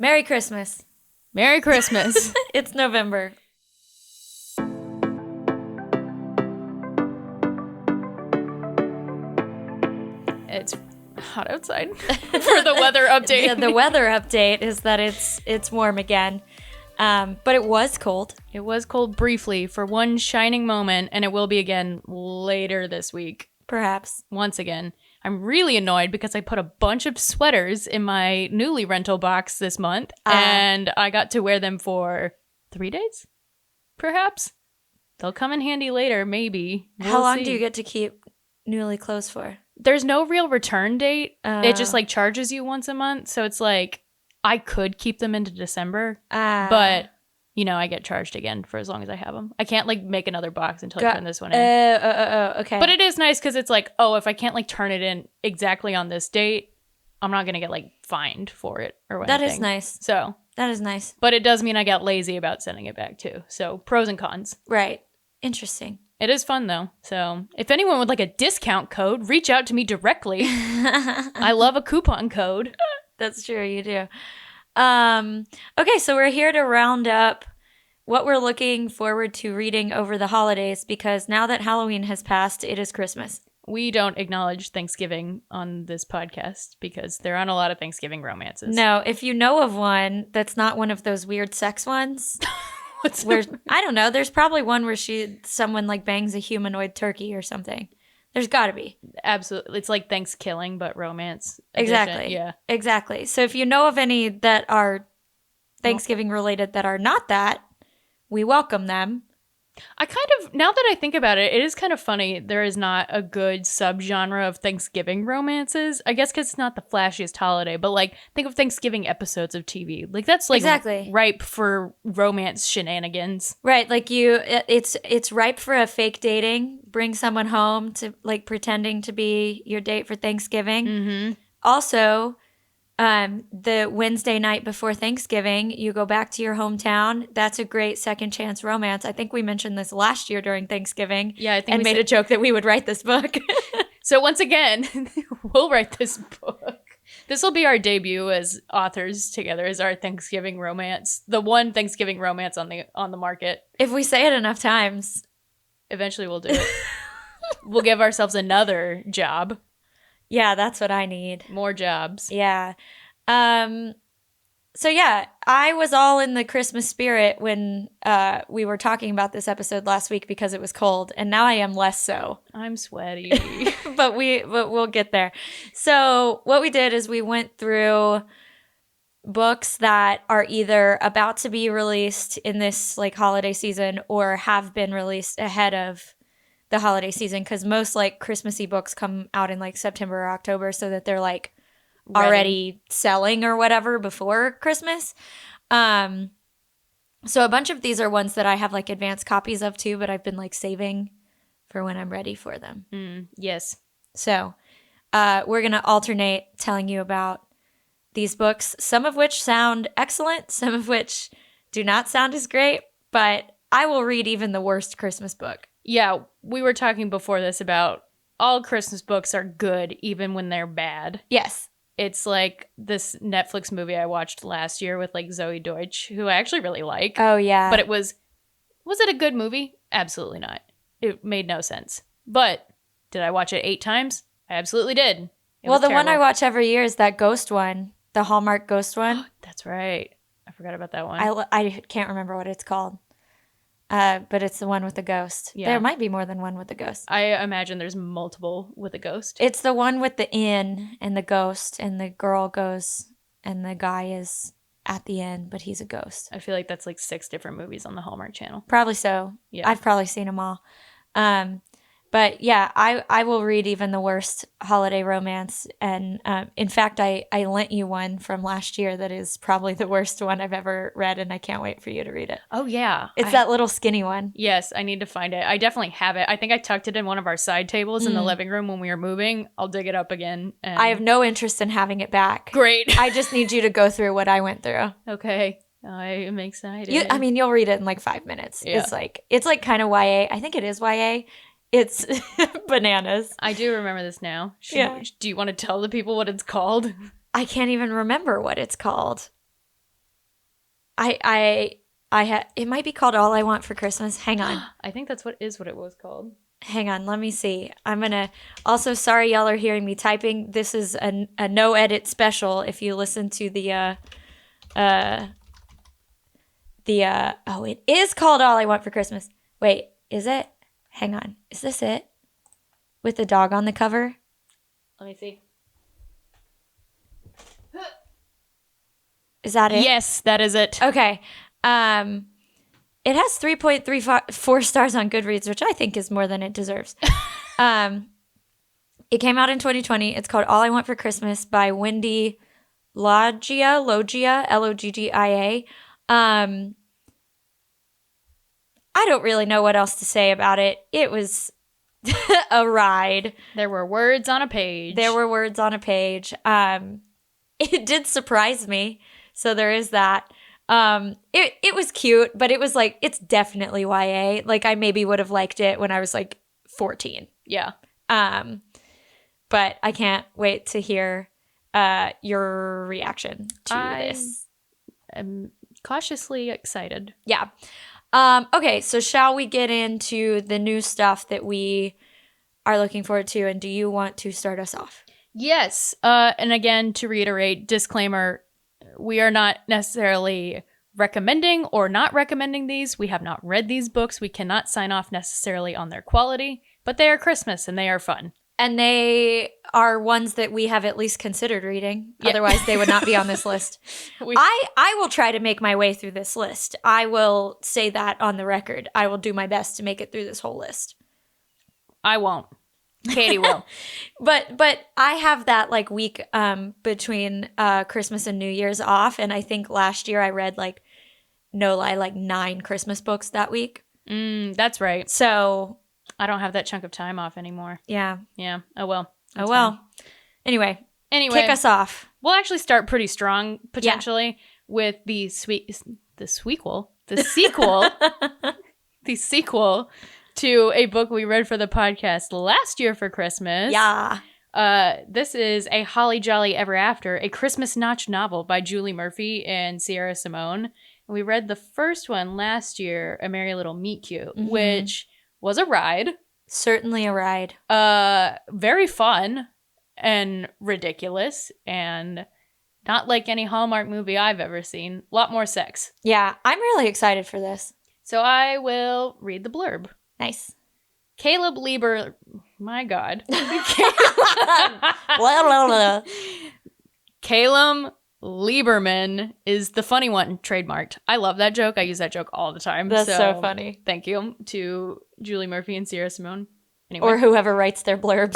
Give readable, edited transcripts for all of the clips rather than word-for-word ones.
Merry Christmas. Merry Christmas. It's November. It's hot outside for the weather update. The weather update is that it's warm again. But it was cold. It was cold briefly for one shining moment, and it will be again later this week. Perhaps. Once again. I'm really annoyed because I put a bunch of sweaters in my Newly rental box this month, and I got to wear them for 3 days, perhaps. They'll come in handy later, maybe. How long do you get to keep Newly clothes for? There's no real return date. It just like charges you once a month, so it's like I could keep them into December, but you know, I get charged again for as long as I have them. I can't like make another box until I turn this one in. Okay. But it is nice because it's like, oh, if I can't like turn it in exactly on this date, I'm not going to get like fined for it or whatever. That is nice. So. That is nice. But it does mean I got lazy about sending it back too. So pros and cons. Right. Interesting. It is fun though. So if anyone would like a discount code, reach out to me directly. I love a coupon code. That's true. You do. Okay, so we're here to round up what we're looking forward to reading over the holidays because now that Halloween has passed, it is Christmas. We don't acknowledge Thanksgiving on this podcast because there aren't a lot of Thanksgiving romances. No, if you know of one that's not one of those weird sex ones, I don't know, there's probably one where someone like bangs a humanoid turkey or something. There's got to be. Absolutely. It's like Thanksgilling, but romance. Exactly. Edition. Yeah. Exactly. So if you know of any that are Thanksgiving related that are not that, we welcome them. I kind of, now that I think about it, it is kind of funny there is not a good subgenre of Thanksgiving romances. I guess because it's not the flashiest holiday, but like think of Thanksgiving episodes of TV. Like that's like exactly ripe for romance shenanigans. Right, like it's ripe for a fake dating. Bring someone home to like pretending to be your date for Thanksgiving. Mm-hmm. Also, the Wednesday night before Thanksgiving, you go back to your hometown. That's a great second chance romance. I think we mentioned this last year during Thanksgiving. Yeah, I think and made a joke that we would write this book. So once again, we'll write this book. This will be our debut as authors together as our Thanksgiving romance. The one Thanksgiving romance on the market. If we say it enough times. Eventually we'll do it. We'll give ourselves another job. Yeah, that's what I need. More jobs. Yeah. So yeah, I was all in the Christmas spirit when we were talking about this episode last week because it was cold, and now I am less so. I'm sweaty. but we'll get there. So what we did is we went through books that are either about to be released in this like holiday season or have been released ahead of the holiday season, because most like Christmassy books come out in like September or October, so that they're like already selling or whatever before Christmas. So a bunch of these are ones that I have like advanced copies of too, but I've been like saving for when I'm ready for them. Yes. So we're going to alternate telling you about these books, some of which sound excellent, some of which do not sound as great, but I will read even the worst Christmas book. Yeah, we were talking before this about all Christmas books are good even when they're bad. Yes. It's like this Netflix movie I watched last year with like Zoe Deutsch, who I actually really like. Oh, yeah. But was it a good movie? Absolutely not. It made no sense. But did I watch it 8 times? I absolutely did. Well, the one I watch every year is that Ghost one, the Hallmark Ghost one. That's right. I forgot about that one. I can't remember what it's called. But it's the one with the ghost. Yeah. There might be more than one with the ghost. I imagine there's multiple with a ghost. It's the one with the inn and the ghost, and the girl goes and the guy is at the end, but he's a ghost. I feel like that's like 6 different movies on the Hallmark Channel. Probably so. Yeah. I've probably seen them all. But yeah, I will read even the worst holiday romance. And in fact, I lent you one from last year that is probably the worst one I've ever read, and I can't wait for you to read it. Oh, yeah. It's that little skinny one. Yes, I need to find it. I definitely have it. I think I tucked it in one of our side tables in the living room when we were moving. I'll dig it up again. And I have no interest in having it back. Great. I just need you to go through what I went through. Okay. I am excited. You'll read it in like 5 minutes. Yeah. It's like kind of YA. I think it is YA. It's bananas. I do remember this now. Do you want to tell the people what it's called? I can't even remember what it's called. It might be called All I Want for Christmas. Hang on. I think that's what it was called. Hang on, let me see. I'm gonna. Also, sorry y'all are hearing me typing. This is a no edit special. If you listen to oh, it is called All I Want for Christmas. Wait, is it? Hang on, is this it? With the dog on the cover? Let me see. Is that it? Yes, that is it. Okay. It has 3.34 stars on Goodreads, which I think is more than it deserves. It came out in 2020. It's called All I Want for Christmas by Wendy Loggia, Loggia. I don't really know what else to say about it. It was a ride. There were words on a page. It did surprise me. So there is that. It was cute, but it was like, it's definitely YA. Like, I maybe would have liked it when I was like 14. Yeah. But I can't wait to hear your reaction to this. I'm cautiously excited. Yeah. Okay, so shall we get into the new stuff that we are looking forward to, and do you want to start us off? Yes. And again, to reiterate, disclaimer, we are not necessarily recommending or not recommending these. We have not read these books. We cannot sign off necessarily on their quality, but they are Christmas and they are fun. And they are ones that we have at least considered reading. Yeah. Otherwise, they would not be on this list. I will try to make my way through this list. I will say that on the record. I will do my best to make it through this whole list. I won't. Katie will. But I have that like week between Christmas and New Year's off. And I think last year I read like 9 Christmas books that week. That's right. So I don't have that chunk of time off anymore. Yeah. Yeah. Oh, well. That's fine. Anyway, kick us off. We'll actually start pretty strong, potentially, with the sequel to a book we read for the podcast last year for Christmas. Yeah. This is A Holly Jolly Ever After, a Christmas notch novel by Julie Murphy and Sierra Simone. And we read the first one last year, A Merry Little Meet Cute, which was a ride. Certainly a ride. Very fun and ridiculous and not like any Hallmark movie I've ever seen. A lot more sex. Yeah, I'm really excited for this. So I will read the blurb. Nice. Caleb Lieber... My God. Caleb Lieberman is the funny one, trademarked. I love that joke. I use that joke all the time. That's so funny. Thank you to Julie Murphy and Sierra Simone. Anyway. Or whoever writes their blurbs.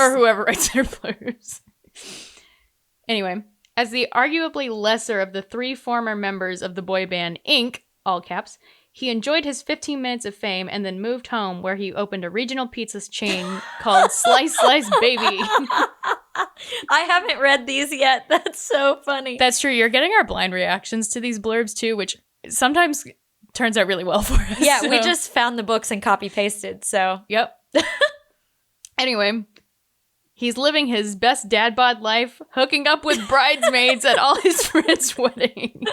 Anyway, as the arguably lesser of the 3 former members of the boy band Inc., all caps, he enjoyed his 15 minutes of fame and then moved home where he opened a regional pizza chain called Slice Slice Baby. I haven't read these yet. That's so funny. That's true. You're getting our blind reactions to these blurbs too, which sometimes turns out really well for us. Yeah, so. We just found the books and copy pasted, so. Yep. Anyway, he's living his best dad bod life, hooking up with bridesmaids at all his friends' weddings.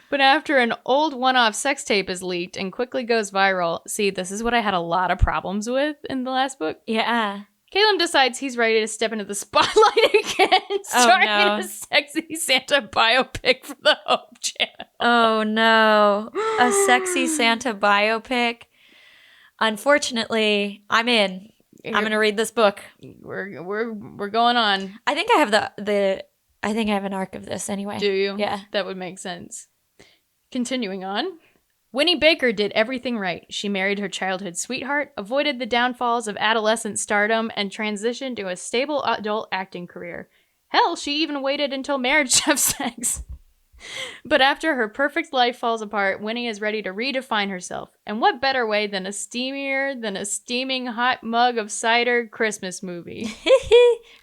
But after an old one-off sex tape is leaked and quickly goes viral, see, this is what I had a lot of problems with in the last book. Yeah. Caleb decides he's ready to step into the spotlight again, starring in a sexy Santa biopic for the Hope Channel. Oh no, a sexy Santa biopic. Unfortunately, I'm in. I'm gonna read this book. We're going on. I think I have I think I have an arc of this anyway. Do you? Yeah. That would make sense. Continuing on. Winnie Baker did everything right. She married her childhood sweetheart, avoided the downfalls of adolescent stardom, and transitioned to a stable adult acting career. Hell, she even waited until marriage to have sex. But after her perfect life falls apart, Winnie is ready to redefine herself. And what better way than a steaming hot mug of cider Christmas movie?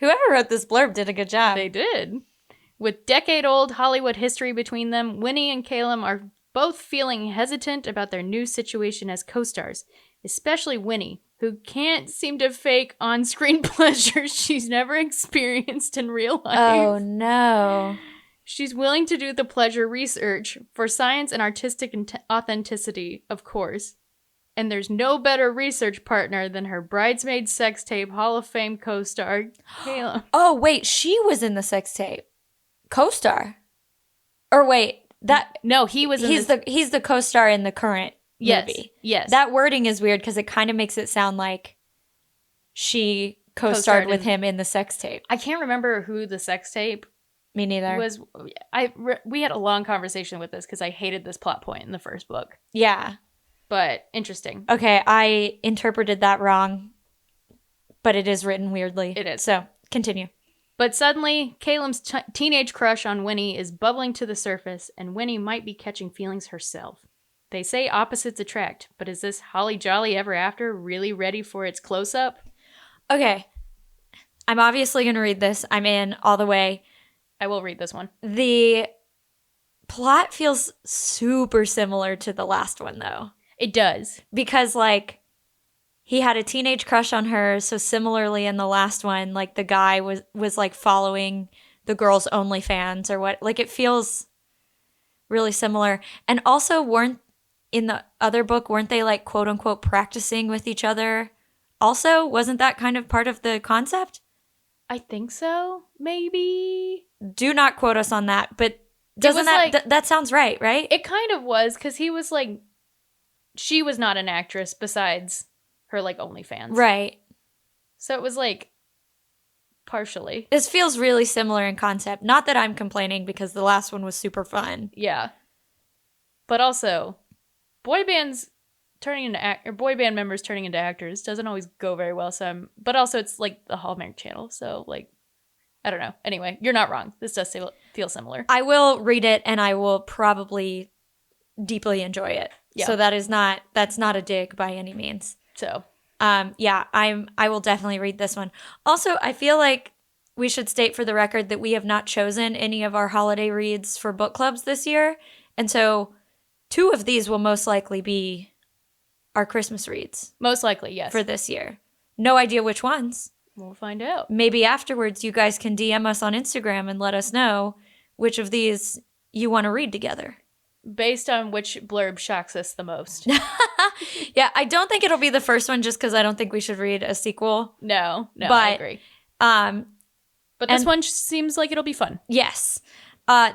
Whoever wrote this blurb did a good job. They did. With decade-old Hollywood history between them, Winnie and Caleb are both feeling hesitant about their new situation as co-stars, especially Winnie, who can't seem to fake on-screen pleasure she's never experienced in real life. Oh, no. She's willing to do the pleasure research for science and artistic authenticity, of course. And there's no better research partner than her bridesmaid sex tape Hall of Fame co-star, Kayla. Oh, wait, she was in the sex tape. Co-star. Or wait, No, he was he's the co-star in the current movie. Yes. That wording is weird because it kind of makes it sound like she co-starred with him in the sex tape. I can't remember who the sex tape Me neither. was. We had a long conversation with this because I hated this plot point in the first book. Yeah. But interesting. Okay, I interpreted that wrong, but it is written weirdly. It is. So, continue. But suddenly, Caleb's teenage crush on Winnie is bubbling to the surface, and Winnie might be catching feelings herself. They say opposites attract, but is this Holly Jolly Ever After really ready for its close-up? Okay. I'm obviously going to read this. I'm in all the way. I will read this one. The plot feels super similar to the last one, though. It does. Because, like, he had a teenage crush on her, so similarly in the last one, like, the guy was like, following the girl's OnlyFans or what. Like, it feels really similar. And also, in the other book, weren't they, like, quote-unquote practicing with each other? Also, wasn't that kind of part of the concept? I think so, maybe. Do not quote us on that, but doesn't that that sounds right? It kind of was, because he was like, she was not an actress besides her like OnlyFans. Right. So it was like partially. This feels really similar in concept. Not that I'm complaining because the last one was super fun. Yeah. But also, boy band members turning into actors doesn't always go very well. But also it's like the Hallmark Channel, so like I don't know. Anyway, you're not wrong. This does feel similar. I will read it and I will probably deeply enjoy it. Yeah. So that's not a dig by any means. So, yeah, I will definitely read this one. Also, I feel like we should state for the record that we have not chosen any of our holiday reads for book clubs this year. And so 2 of these will most likely be our Christmas reads. Most likely, yes. For this year. No idea which ones. We'll find out. Maybe afterwards you guys can DM us on Instagram and let us know which of these you want to read together. Based on which blurb shocks us the most. Yeah, I don't think it'll be the first one just because I don't think we should read a sequel. No, I agree. But this one seems like it'll be fun. Yes.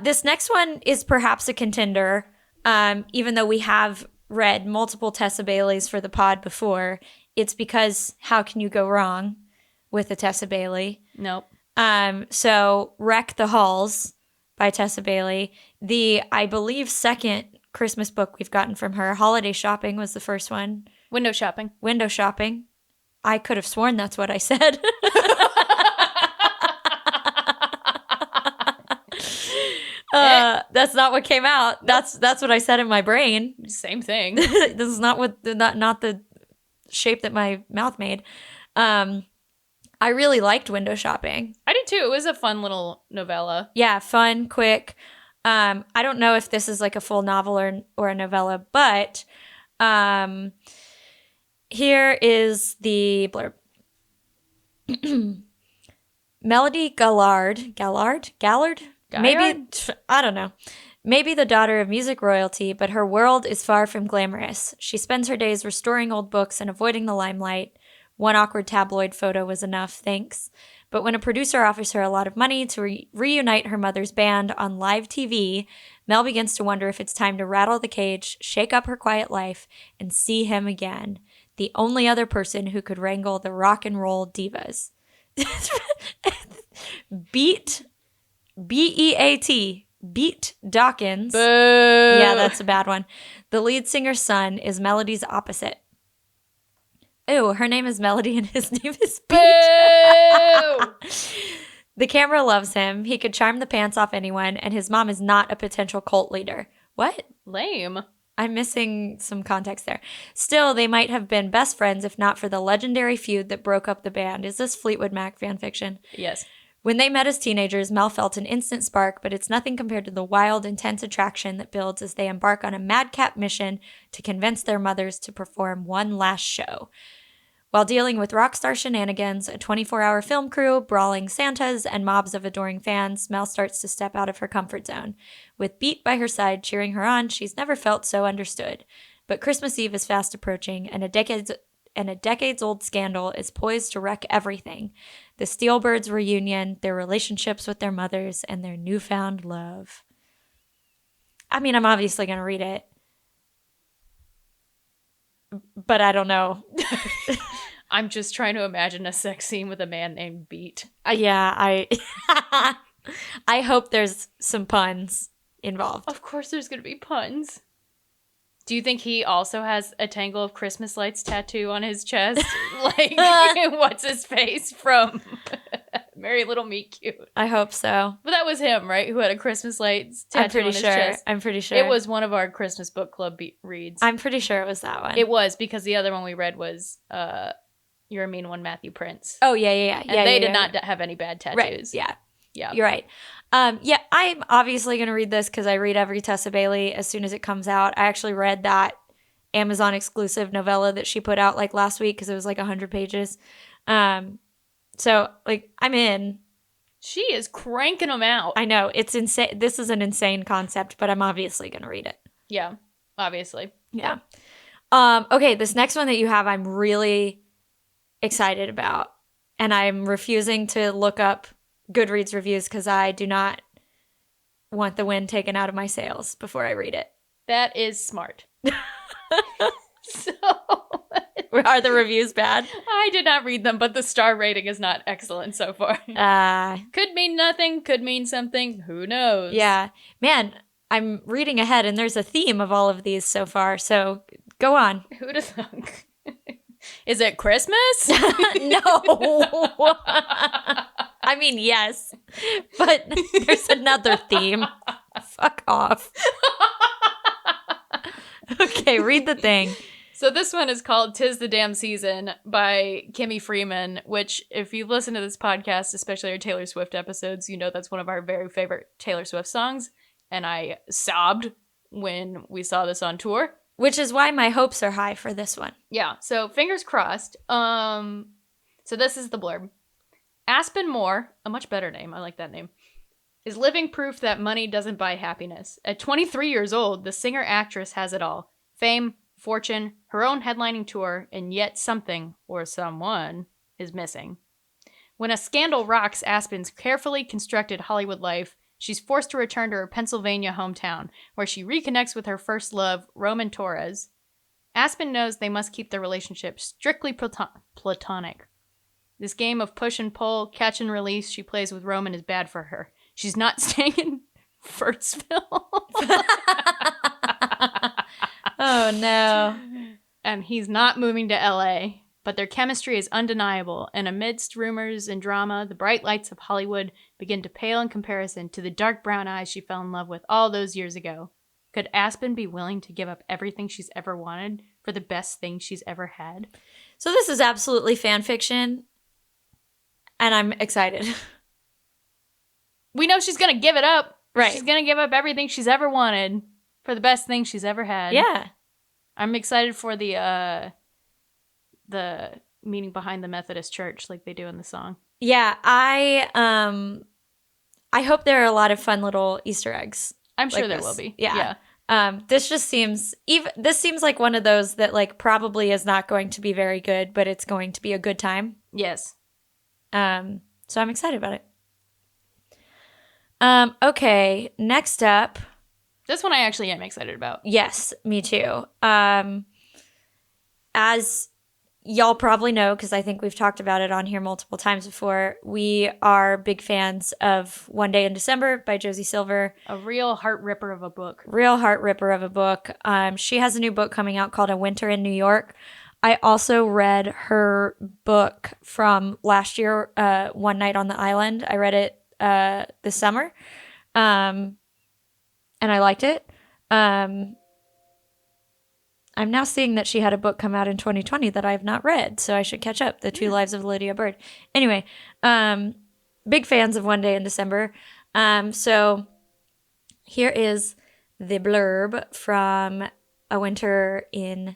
This next one is perhaps a contender, even though we have read multiple Tessa Baileys for the pod before. It's because how can you go wrong with a Tessa Bailey? Nope. So Wreck the Halls by Tessa Bailey. The, I believe, second Christmas book we've gotten from her. Holiday Shopping was the first one. Window Shopping. I could have sworn that's what I said. That's not what came out. Nope. That's what I said in my brain. Same thing. This is not the shape that my mouth made. I really liked Window Shopping. I did too. It was a fun little novella. Yeah, fun, quick. I don't know if this is like a full novel or a novella, but here is the blurb. Melody Gallard? Maybe, I don't know. Maybe the daughter of music royalty, but her world is far from glamorous. She spends her days restoring old books and avoiding the limelight. One awkward tabloid photo was enough, thanks. But when a producer offers her a lot of money to reunite her mother's band on live TV, Mel begins to wonder if it's time to rattle the cage, shake up her quiet life, and see him again. The only other person who could wrangle the rock and roll divas. Beat Dawkins. Boo. Yeah, that's a bad one. The lead singer's son is Melody's opposite. Ew, her name is Melody and his name is Beat. The camera loves him. He could charm the pants off anyone, and his mom is not a potential cult leader. What? Lame. I'm missing some context there. Still, they might have been best friends if not for the legendary feud that broke up the band. Is this Fleetwood Mac fan fiction? Yes. When they met as teenagers, Mel felt an instant spark, but it's nothing compared to the wild, intense attraction that builds as they embark on a madcap mission to convince their mothers to perform one last show. While dealing with rock star shenanigans, a 24-hour film crew, brawling Santas, and mobs of adoring fans, Mel starts to step out of her comfort zone. With Beat by her side cheering her on, she's never felt so understood. But Christmas Eve is fast approaching, and a decades-old scandal is poised to wreck everything. The Steelbirds' reunion, their relationships with their mothers, and their newfound love. I mean, I'm obviously going to read it. But I don't know. I'm just trying to imagine a sex scene with a man named Beat. Yeah, I hope there's some puns involved. Of course there's going to be puns. Do you think he also has a tangle of Christmas lights tattoo on his chest? Like, what's his face from Merry Little Meet Cute? I hope so. But that was him, right? Who had a Christmas lights tattoo on his chest. I'm pretty sure. It was one of our Christmas book club reads. I'm pretty sure it was that one. It was, because the other one we read was You're a Mean One, Matthew Prince. Oh, yeah. And they did not have any bad tattoos. Right, yeah. Yeah. You're right. Yeah, I'm obviously going to read this because I read every Tessa Bailey as soon as it comes out. I actually read that Amazon exclusive novella that she put out like last week because it was like 100 pages. So like I'm in. She is cranking them out. I know. It's insane. This is an insane concept, but I'm obviously going to read it. Yeah, obviously. Yeah. Okay, this next one that you have, I'm really excited about. And I'm refusing to look up Goodreads reviews because I do not want the wind taken out of my sails before I read it. That is smart. So, are the reviews bad? I did not read them, but the star rating is not excellent so far. Could mean nothing, could mean something, who knows? Yeah. Man, I'm reading ahead and there's a theme of all of these so far, so go on. Who'd have thunk? Is it Christmas? No. I mean, yes, but there's another theme. Fuck off. Okay, read the thing. So this one is called 'Tis the Damn Season by Kimmy Freeman, which if you listen to this podcast, especially our Taylor Swift episodes, you know that's one of our very favorite Taylor Swift songs. And I sobbed when we saw this on tour. Which is why my hopes are high for this one. Yeah, so fingers crossed. So this is the blurb. Aspen Moore, a much better name, I like that name, is living proof that money doesn't buy happiness. At 23 years old, the singer-actress has it all. Fame, fortune, her own headlining tour, and yet something, or someone, is missing. When a scandal rocks Aspen's carefully constructed Hollywood life, she's forced to return to her Pennsylvania hometown, where she reconnects with her first love, Roman Torres. Aspen knows they must keep their relationship strictly platonic. This game of push and pull, catch and release she plays with Roman is bad for her. She's not staying in Furtsville. Oh, no. And he's not moving to LA. But their chemistry is undeniable, and amidst rumors and drama, the bright lights of Hollywood begin to pale in comparison to the dark brown eyes she fell in love with all those years ago. Could Aspen be willing to give up everything she's ever wanted for the best thing she's ever had? So this is absolutely fan fiction, and I'm excited. We know she's going to give it up. Right. She's going to give up everything she's ever wanted for the best thing she's ever had. Yeah. I'm excited for the meaning behind the Methodist Church like they do in the song. Yeah, I hope there are a lot of fun little Easter eggs. I'm sure like there this. will be. Yeah. This just seems like one of those that like probably is not going to be very good, but it's going to be a good time. Yes. So I'm excited about it. Okay, next up. This one I actually am excited about. Yes, me too. As y'all probably know, because I think we've talked about it on here multiple times before, we are big fans of One Day in December by Josie Silver. A real heart ripper of a book. Real heart ripper of a book. She has a new book coming out called A Winter in New York. I also read her book from last year, One Night on the Island. I read it this summer, and I liked it. I'm now seeing that she had a book come out in 2020 that I have not read, so I should catch up. The Two Lives of Lydia Bird. Anyway, big fans of One Day in December. So here is the blurb from A Winter in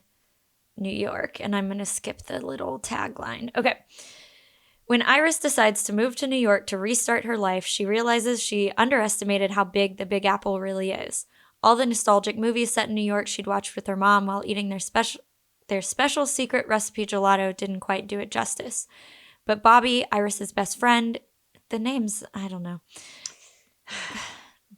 New York. And I'm going to skip the little tagline. Okay. When Iris decides to move to New York to restart her life, she realizes she underestimated how big the Big Apple really is. All the nostalgic movies set in New York she'd watched with her mom while eating their special secret recipe gelato didn't quite do it justice. But Bobby, Iris's best friend, the names, I don't know.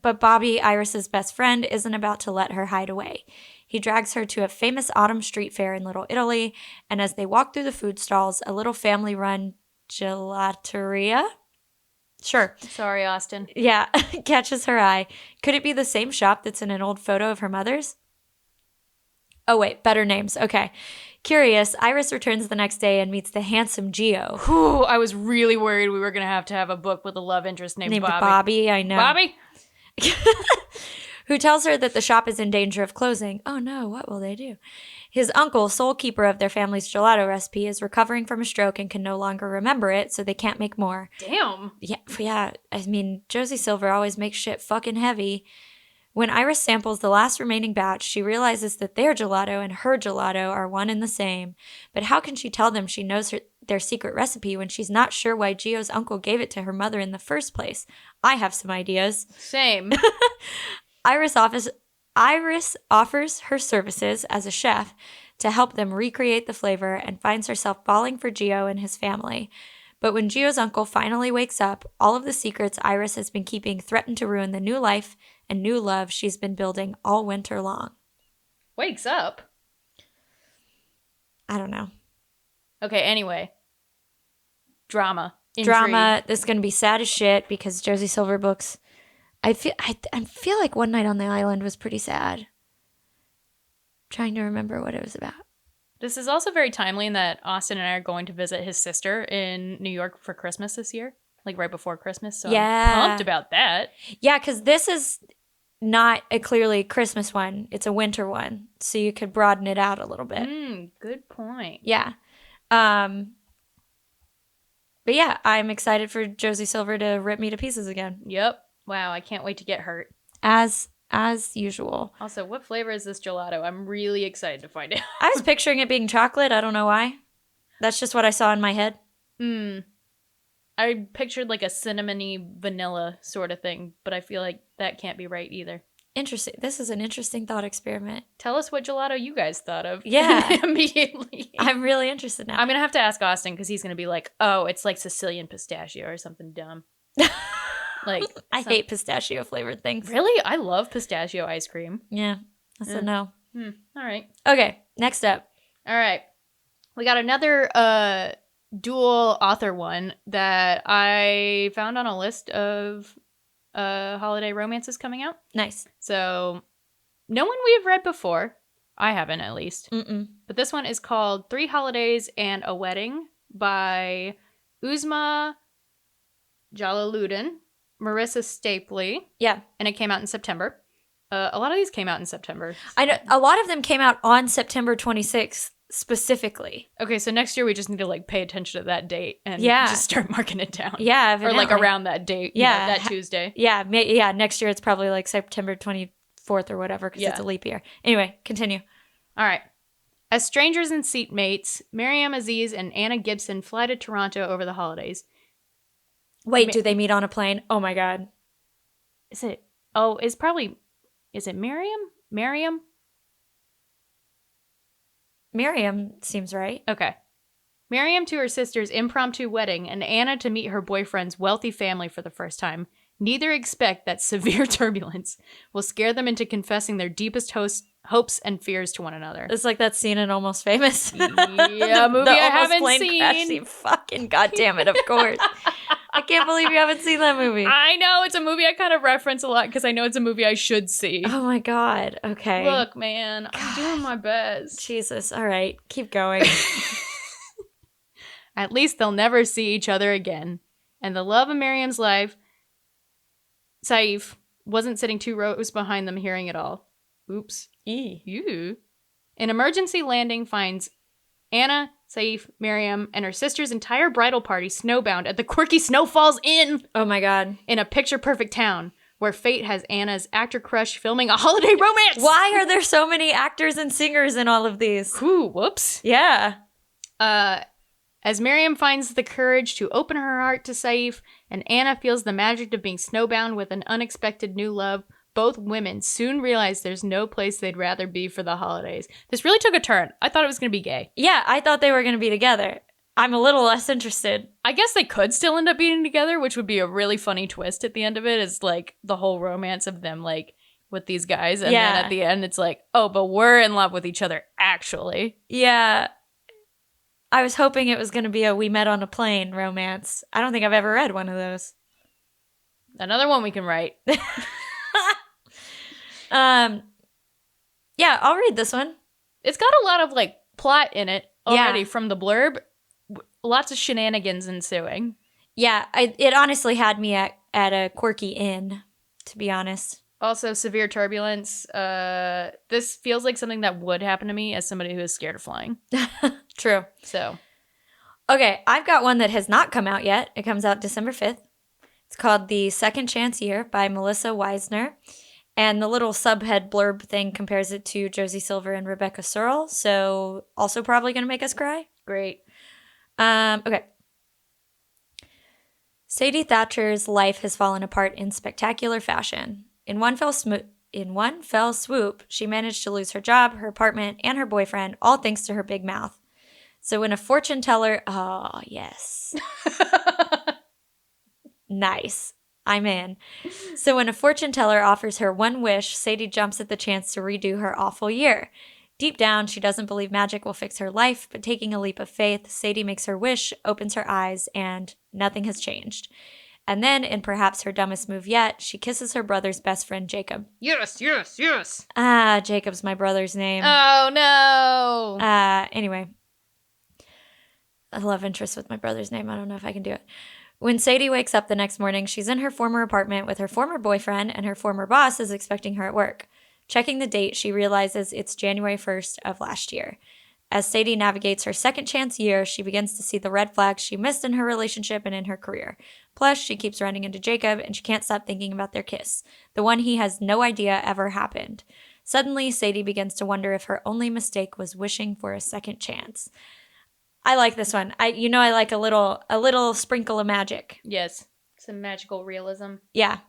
But Bobby, Iris's best friend, isn't about to let her hide away. He drags her to a famous autumn street fair in Little Italy, and as they walk through the food stalls, a little family-run gelateria? Sure. Sorry, Austin. Yeah, catches her eye. Could it be the same shop that's in an old photo of her mother's? Oh, wait, better names. Okay. Curious, Iris returns the next day and meets the handsome Gio. Whew, I was really worried we were going to have a book with a love interest named Bobby. Bobby, I know. Bobby? Who tells her that the shop is in danger of closing. Oh no, what will they do? His uncle, sole keeper of their family's gelato recipe, is recovering from a stroke and can no longer remember it, so they can't make more. Damn. Yeah. I mean, Josie Silver always makes shit fucking heavy. When Iris samples the last remaining batch, she realizes that their gelato and her gelato are one and the same. But how can she tell them she knows their secret recipe when she's not sure why Gio's uncle gave it to her mother in the first place? I have some ideas. Same. Iris offers her services as a chef to help them recreate the flavor and finds herself falling for Gio and his family. But when Gio's uncle finally wakes up, all of the secrets Iris has been keeping threaten to ruin the new life and new love she's been building all winter long. Wakes up? I don't know. Okay, anyway. Drama. Intrigue. Drama. This is going to be sad as shit because Josie Silver books. I feel like One Night on the Island was pretty sad. Trying to remember what it was about. This is also very timely in that Austin and I are going to visit his sister in New York for Christmas this year. Like right before Christmas. So yeah. I'm pumped about that. Yeah, because this is not a clearly Christmas one. It's a winter one. So you could broaden it out a little bit. Good point. Yeah. But yeah, I'm excited for Josie Silver to rip me to pieces again. Yep. Wow, I can't wait to get hurt. As usual. Also, what flavor is this gelato? I'm really excited to find out. I was picturing it being chocolate. I don't know why. That's just what I saw in my head. I pictured like a cinnamony vanilla sort of thing, but I feel like that can't be right either. Interesting. This is an interesting thought experiment. Tell us what gelato you guys thought of. Yeah. Immediately. I'm really interested now. I'm going to have to ask Austin because he's going to be like, oh, it's like Sicilian pistachio or something dumb. Like I hate pistachio flavored things. Really? I love pistachio ice cream. Yeah. That's a no. All right. Okay. Next up. All right. We got another dual author one that I found on a list of holiday romances coming out. Nice. So no one we've read before. I haven't, at least. But this one is called 3 Holidays and a Wedding by Uzma Jalaluddin, Marissa Stapley. Yeah. And it came out in September. A lot of these came out in September. I know a lot of them came out on September 26th specifically. Okay, so next year we just need to like pay attention to that date and just start marking it down. Yeah, evidently. Or like around that date. Yeah, that Tuesday. Yeah, next year it's probably like September 24th or whatever because it's a leap year. Anyway, continue. All right. As strangers and seatmates, Miriam Aziz and Anna Gibson fly to Toronto over the holidays. Wait, do they meet on a plane? Oh my God. Is it? Oh, is it Miriam? Miriam seems right. Okay. Miriam to her sister's impromptu wedding and Anna to meet her boyfriend's wealthy family for the first time. Neither expect that severe turbulence will scare them into confessing their deepest hopes and fears to one another. It's like that scene in Almost Famous. Yeah, movie I haven't seen. Crash, fucking goddamn it, of course. I can't believe you haven't seen that movie. I know. It's a movie I kind of reference a lot because I know it's a movie I should see. Oh my God. Okay. Look, man. I'm doing my best. Jesus. All right. Keep going. At least they'll never see each other again. And the love of Miriam's life, Saif, wasn't sitting 2 rows behind them hearing it all. Oops. Ew. An emergency landing finds Anna, Saif, Miriam, and her sister's entire bridal party snowbound at the quirky Snowfalls Inn. Oh my God. In a picture-perfect town, where fate has Anna's actor crush filming a holiday romance. Why are there so many actors and singers in all of these? Ooh, whoops. Yeah. As Miriam finds the courage to open her heart to Saif, and Anna feels the magic of being snowbound with an unexpected new love, both women soon realize there's no place they'd rather be for the holidays. This really took a turn. I thought it was going to be gay. Yeah, I thought they were going to be together. I'm a little less interested. I guess they could still end up being together, which would be a really funny twist at the end of it, is like the whole romance of them like with these guys. And then at the end it's like, oh, but we're in love with each other actually. Yeah. I was hoping it was going to be a we met on a plane romance. I don't think I've ever read one of those. Another one we can write. Yeah, I'll read this one. It's got a lot of like plot in it already from the blurb. Lots of shenanigans ensuing. Yeah, it honestly had me at a quirky inn, to be honest. Also, severe turbulence. This feels like something that would happen to me as somebody who is scared of flying. True. So, okay, I've got one that has not come out yet. It comes out December 5th. It's called The Second Chance Year by Melissa Weisner. And the little subhead blurb thing compares it to Josie Silver and Rebecca Searle. So, also probably going to make us cry. Great. Okay. Sadie Thatcher's life has fallen apart in spectacular fashion. In one fell swoop, she managed to lose her job, her apartment, and her boyfriend, all thanks to her big mouth. So when a fortune teller... Oh, yes. Nice. I'm in. So when a fortune teller offers her one wish, Sadie jumps at the chance to redo her awful year. Deep down, she doesn't believe magic will fix her life, but taking a leap of faith, Sadie makes her wish, opens her eyes, and nothing has changed. And then, in perhaps her dumbest move yet, she kisses her brother's best friend, Jacob. Yes, yes, yes. Ah, Jacob's my brother's name. Oh, no. Anyway. A love interest with my brother's name. I don't know if I can do it. When Sadie wakes up the next morning, she's in her former apartment with her former boyfriend, and her former boss is expecting her at work. Checking the date, she realizes it's January 1st of last year. As Sadie navigates her second chance year, she begins to see the red flags she missed in her relationship and in her career. Plus, she keeps running into Jacob, and she can't stop thinking about their kiss, the one he has no idea ever happened. Suddenly, Sadie begins to wonder if her only mistake was wishing for a second chance. I like this one. I like a little sprinkle of magic. Yes, some magical realism. Yeah.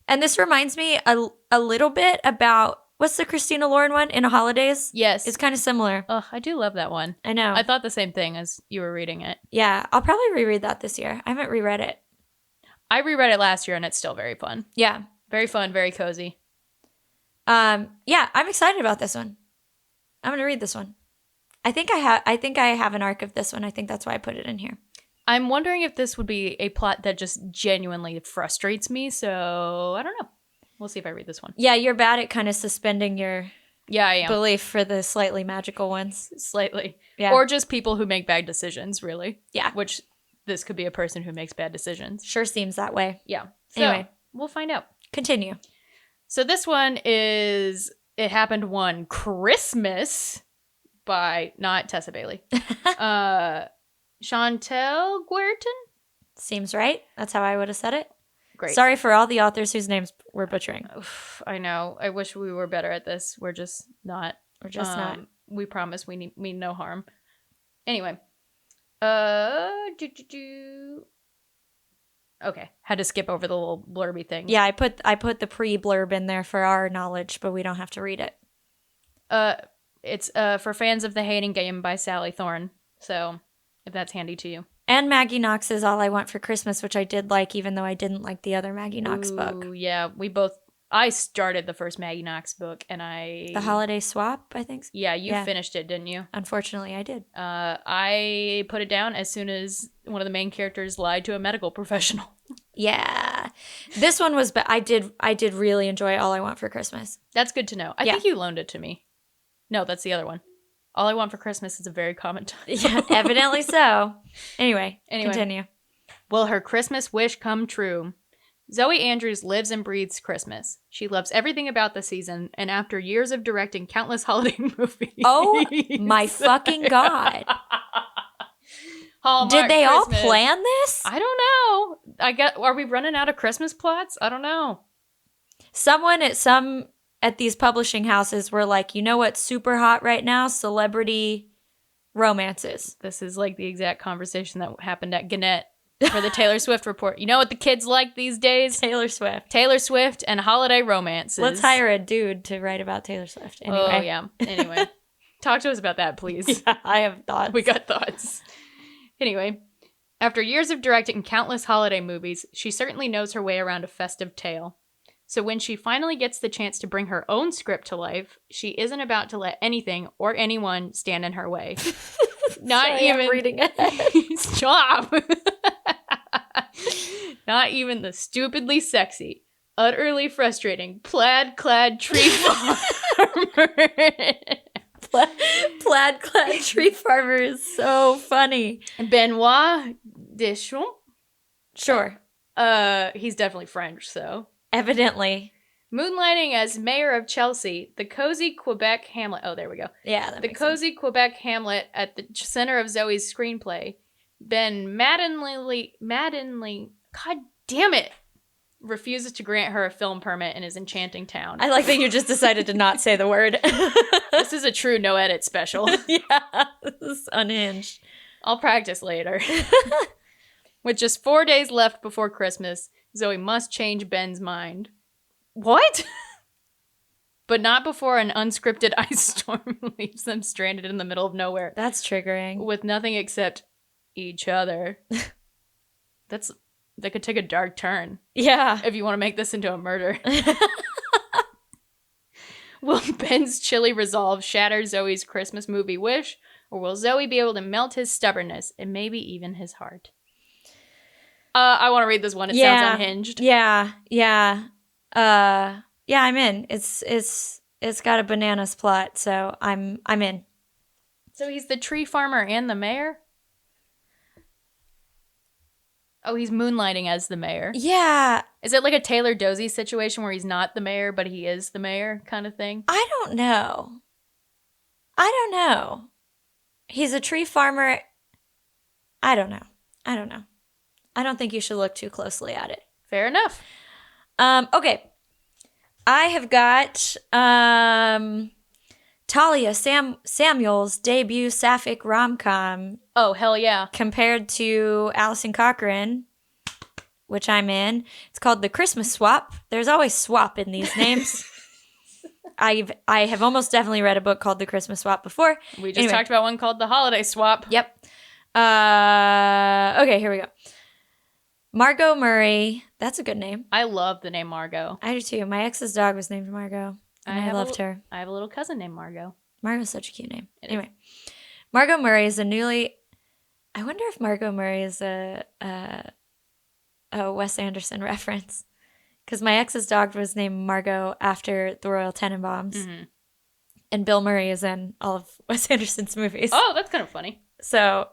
And this reminds me a little bit about, what's the Christina Lauren one? In a Holidays? Yes. It's kind of similar. Oh, I do love that one. I know. I thought the same thing as you were reading it. Yeah, I'll probably reread that this year. I haven't reread it. I reread it last year and it's still very fun. Yeah. Very fun, very cozy. Yeah, I'm excited about this one. I'm going to read this one. I think I have an arc of this one. I think that's why I put it in here. I'm wondering if this would be a plot that just genuinely frustrates me, so I don't know. We'll see if I read this one. Yeah, you're bad at kind of suspending your I am. belief for the slightly magical ones. Slightly. Yeah. Or just people who make bad decisions, really. Yeah. Which this could be a person who makes bad decisions. Sure seems that way. Yeah. So, Anyway. we'll find out. Continue. So this one is It Happened One Christmas by not Tessa Bailey. Chantel Guertin? Seems right. That's how I would have said it. Great. Sorry for all the authors whose names we're butchering. I know. I wish we were better at this. We're just not. We're just not. We promise we mean no harm. Anyway. Okay. Had to skip over the little blurby thing. Yeah, I put the pre-blurb in there for our knowledge, but we don't have to read it. It's for fans of The Hating Game by Sally Thorne. So, if that's handy to you. And Maggie Knox's All I Want for Christmas, which I did like, even though I didn't like the other Maggie Knox book. Yeah, I started the first Maggie Knox book, and The Holiday Swap, I think. Yeah, you finished it, didn't you? Unfortunately, I did. I put it down as soon as one of the main characters lied to a medical professional. Yeah. This one was, but I did really enjoy All I Want for Christmas. That's good to know. I think you loaned it to me. No, that's the other one. All I Want for Christmas is a very common title. Yeah, evidently so. Anyway, continue. Will her Christmas wish come true? Zoe Andrews lives and breathes Christmas. She loves everything about the season, and after years of directing countless holiday movies... Oh my fucking God. Hallmark Did they Christmas. all plan this? I don't know. Are we running out of Christmas plots? I don't know. Someone at these publishing houses were like, you know what's super hot right now? Celebrity romances. This is like the exact conversation that happened at Gannett for the Taylor Swift report. You know what the kids like these days? Taylor Swift. Taylor Swift and holiday romances. Let's hire a dude to write about Taylor Swift. Anyway. Oh, yeah. Anyway. Talk to us about that, please. Yeah, I have thoughts. We got thoughts. Anyway, after years of directing countless holiday movies, she certainly knows her way around a festive tale. So when she finally gets the chance to bring her own script to life, she isn't about to let anything or anyone stand in her way. Not Sorry, even I'm reading it. Stop. Not even the stupidly sexy, utterly frustrating, plaid-clad tree farmer. Plaid-clad tree farmer is so funny. Benoit Deschamps. Sure. He's definitely French, so. Evidently. Moonlighting as mayor of Chelsea, the cozy Quebec hamlet. Oh, there we go. Yeah, The cozy Quebec hamlet at the center of Zoe's screenplay. Ben Mattingly, God damn it, refuses to grant her a film permit in his enchanting town. I like that you just decided to not say the word. This is a true no edit special. Yeah, this is unhinged. I'll practice later. With just 4 days left before Christmas, Zoe must change Ben's mind. What? But not before an unscripted ice storm leaves them stranded in the middle of nowhere. That's triggering. With nothing except each other. That could take a dark turn. Yeah. If you want to make this into a murder. Will Ben's chilly resolve shatter Zoe's Christmas movie wish? Or will Zoe be able to melt his stubbornness and maybe even his heart? I want to read this one. It sounds unhinged. Yeah. I'm in. It's got a bananas plot, so I'm in. So he's the tree farmer and the mayor? Oh, he's moonlighting as the mayor. Yeah. Is it like a Taylor Dozy situation where he's not the mayor, but he is the mayor kind of thing? I don't know. He's a tree farmer. I don't know. I don't think you should look too closely at it. Fair enough. Okay. I have got Talia Samuel's debut sapphic rom-com. Oh, hell yeah. Compared to Alison Cochrane, which I'm in. It's called The Christmas Swap. There's always swap in these names. I have almost definitely read a book called The Christmas Swap before. We just talked about one called The Holiday Swap. Yep. Okay, here we go. Margot Murray. That's a good name. I love the name Margot. I do too. My ex's dog was named Margot, and I loved her. I have a little cousin named Margot. Margot's such a cute name. Anyway, Margot Murray is a newly... I wonder if Margot Murray is a Wes Anderson reference. Because my ex's dog was named Margot after the Royal Tenenbaums. Mm-hmm. And Bill Murray is in all of Wes Anderson's movies. Oh, that's kind of funny. So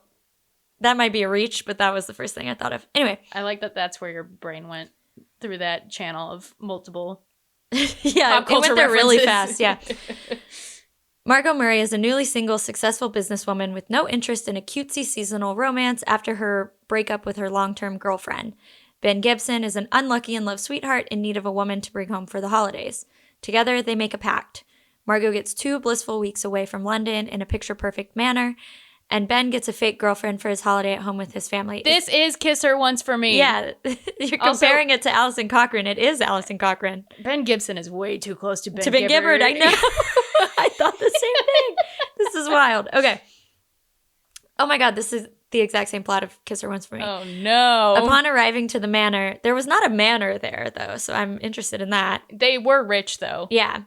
that might be a reach, but that was the first thing I thought of. Anyway. I like that that's where your brain went through that channel of multiple yeah, pop culture it went there really references. fast. Yeah. Margot Murray is a newly single, successful businesswoman with no interest in a cutesy seasonal romance after her breakup with her long-term girlfriend. Ben Gibson is an unlucky and love sweetheart in need of a woman to bring home for the holidays. Together, they make a pact. Margot gets 2 blissful weeks away from London in a picture-perfect manner, and Ben gets a fake girlfriend for his holiday at home with his family. This is Kiss Her Once for Me. Yeah, you're comparing it to Alison Cochrane. It is Alison Cochrane. Ben Gibson is way too close to Ben Gibbard. I know. I thought the same thing. This is wild. Okay. Oh my God, this is the exact same plot of Kiss Her Once for Me. Oh no. Upon arriving to the manor, there was not a manor there though, so I'm interested in that. They were rich though. Yeah.